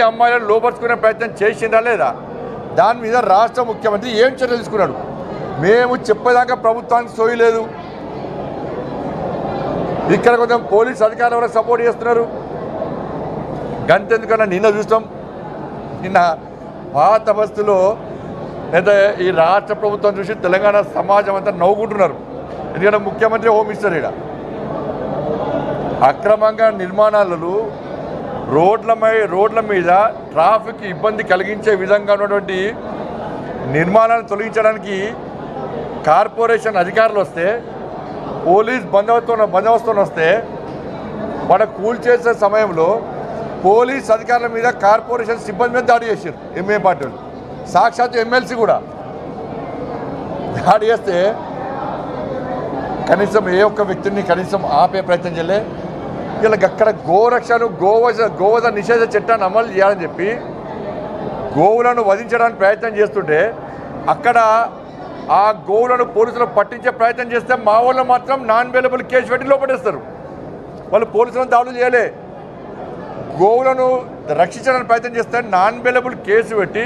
అమ్మాయిలను లోపరుచుకునే ప్రయత్నం చేసిందా లేదా? దాని మీద రాష్ట్ర ముఖ్యమంత్రి ఏం చర్యలు తీసుకున్నాడు? మేము చెప్పేదాకా ప్రభుత్వానికి సోయలేదు. ఇక్కడ కొంచెం పోలీస్ అధికారులు వరకు సపోర్ట్ చేస్తున్నారు. గంతెందుకన్నా నిన్న చూస్తాం, నిన్న పాత బస్తులో లేదా ఈ రాష్ట్ర ప్రభుత్వం చూసి తెలంగాణ సమాజం అంతా నవ్వుకుంటున్నారు. ఎందుకంటే ముఖ్యమంత్రి హోమ్ మినిస్టర్ ఇక్కడ అక్రమంగా నిర్మాణాలు రోడ్ల మీద ట్రాఫిక్ ఇబ్బంది కలిగించే విధంగా ఉన్నటువంటి నిర్మాణాలను తొలగించడానికి కార్పొరేషన్ అధికారులు వస్తే, పోలీస్ బందోబస్తు వస్తే వాళ్ళ కూల్చేసే సమయంలో పోలీస్ అధికారుల మీద కార్పొరేషన్ సిబ్బంది మీద దాడి చేశారు. ఎంఏ పార్టీలు సాక్షాత్ ఎమ్మెల్సీ కూడా దాడి చేస్తే కనీసం ఏ ఒక్క వ్యక్తిని కనీసం ఆపే ప్రయత్నం చేయలే. ఇలా అక్కడ గోరక్షను గోవధ నిషేధ చట్టాన్ని అమలు చేయాలని చెప్పి గోవులను వధించడానికి ప్రయత్నం చేస్తుంటే అక్కడ ఆ గోవులను పోలీసులు పట్టించే ప్రయత్నం చేస్తే మా వాళ్ళు మాత్రం నాన్ అవైలబుల్ కేసు పెట్టి లోపడేస్తారు. వాళ్ళు పోలీసులను దాడులు చేయలే. గోవులను రక్షించడానికి ప్రయత్నం చేస్తే నాన్ అవైలబుల్ కేసు పెట్టి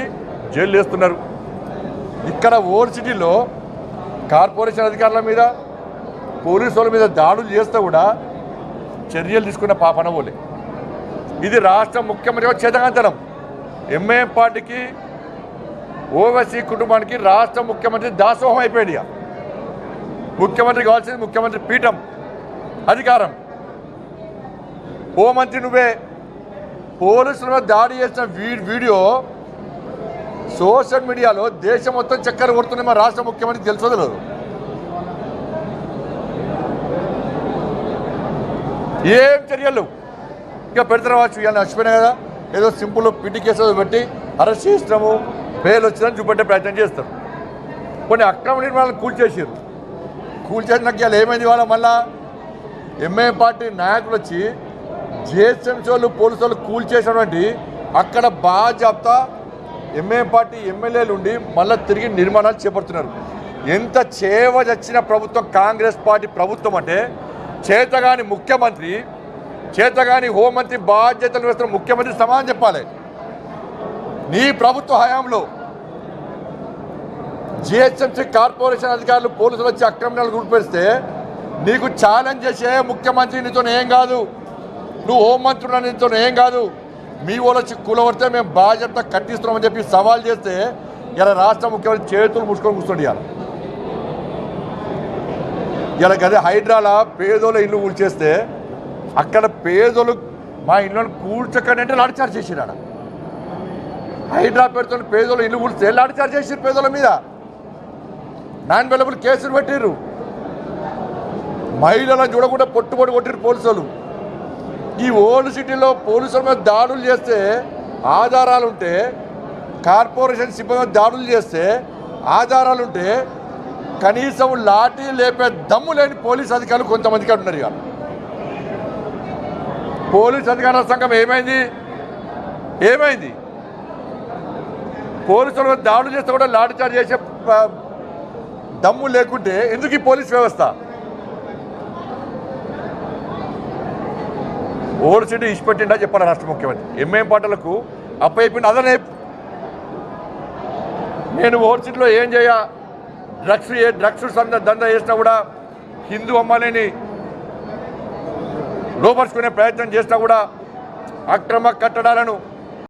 జైలు వేస్తున్నారు. ఇక్కడ ఓల్డ్ సిటీలో కార్పొరేషన్ అధికారుల మీద పోలీసుల మీద దాడులు చేస్తే కూడా చర్యలు తీసుకున్న పాపన పోలే. ఇది రాష్ట్ర ముఖ్యమంత్రి చేతకాంతనం. ఎంఐఎం పార్టీకి ఓవైసీ కుటుంబానికి రాష్ట్ర ముఖ్యమంత్రి దాసోహం అయిపోయాడు. ముఖ్యమంత్రి కావాల్సింది ముఖ్యమంత్రి పీఠం, అధికారం. హోంమంత్రి నువ్వే. పోలీసుల మీద దాడి చేసిన వీడియో సోషల్ మీడియాలో దేశం మొత్తం చక్కెర కొడుతుంది. మా రాష్ట్ర ముఖ్యమంత్రి తెలుసోదలేదు. ఏం చర్యలు ఇంకా పెడతారవచ్చు. ఇవాళ నచ్చిపోయినాయి కదా, ఏదో సింపుల్ పిటి కేసు పెట్టి అరెస్ట్ చేసినాము, బెయిల్ వచ్చిందని చూపెట్టే ప్రయత్నం చేస్తారు. కొన్ని అక్రమ నిర్మాణాలను కూల్చేసినాక ఇవాళ ఏమైంది? వాళ్ళ మళ్ళా ఎంఐఎం పార్టీ నాయకులు వచ్చి జిహెచ్ఎంసీ వాళ్ళు పోలీసు వాళ్ళు కూల్చేసినటువంటి అక్కడ బాజాప్తా ఎంఐఎం పార్టీ ఎమ్మెల్యేలు ఉండి మళ్ళీ తిరిగి నిర్మాణాలు చేపడుతున్నారు. ఎంత చేవచచ్చిన ప్రభుత్వం కాంగ్రెస్ పార్టీ ప్రభుత్వం అంటే, చేతగాని ముఖ్యమంత్రి, చేతగాని హోంమంత్రి బాధ్యతలు వేస్తున్న ముఖ్యమంత్రి సమాధానం చెప్పాలి. నీ ప్రభుత్వ హయాంలో జిహెచ్ఎంసీ కార్పొరేషన్ అధికారులు పోలీసులు వచ్చి అక్రమాలు గురిపెడితే నీకు ఛాలెంజ్ చేసే ముఖ్యమంత్రి నీతో ఏం కాదు, నువ్వు హోంమంత్రులు నీతో ఏం కాదు, మీ వాళ్ళు వచ్చి కూలబడితే మేము బాధ్యత కట్టిస్తున్నామని చెప్పి సవాల్ చేస్తే ఇలా రాష్ట్ర ముఖ్యమంత్రి చేతులు ముసుకొని కూర్చోండి. ఇలా గదే హైడ్రాల పేదోళ్ళ ఇల్లు కూల్చేస్తే అక్కడ పేదోళ్ళు మా ఇళ్ళను కూల్చకండి అంటే లాఠీచార్జ్ చేసిరాడ. హైడ్రా పేరుతో పేదోళ్ళ ఇల్లు కూల్స్తే లాఠీచార్జ్ చేసిరు. పేదోళ్ళ మీద నాన్ అవైలబుల్ కేసులు పెట్టిర్రు. మహిళలను చూడకుండా పొట్టుబడి కొట్టిరు పోలీసులు. ఈ ఓల్డ్ సిటీలో పోలీసుల మీద దాడులు చేస్తే ఆధారాలుంటే, కార్పొరేషన్ సిబ్బంది దాడులు చేస్తే ఆధారాలుంటే కనీసం లాఠీ లేపే దమ్ము లేని పోలీస్ అధికారులు కొంతమందికి ఉన్నారు. ఇవాళ పోలీస్ అధికారుల సంఘం ఏమైంది? పోలీసుల దాడులు చేస్తే కూడా లాఠీచార్జ్ చేసే దమ్ము లేకుంటే ఎందుకు ఈ పోలీస్ వ్యవస్థ? ఓల్డ్ సిటీ ఇచ్చిపెట్టిండా చెప్పాలి రాష్ట్ర ముఖ్యమంత్రి. ఎంఐఎం పార్టీలకు అప్పయిపోయింది. అదనే నేను ఓల్డ్ సిటీలో ఏం చేయ, డ్రగ్స్ దందా చేసినా కూడా, హిందూ అమ్మాయిని లోపరుచుకునే ప్రయత్నం చేసినా కూడా, అక్రమ కట్టడాలను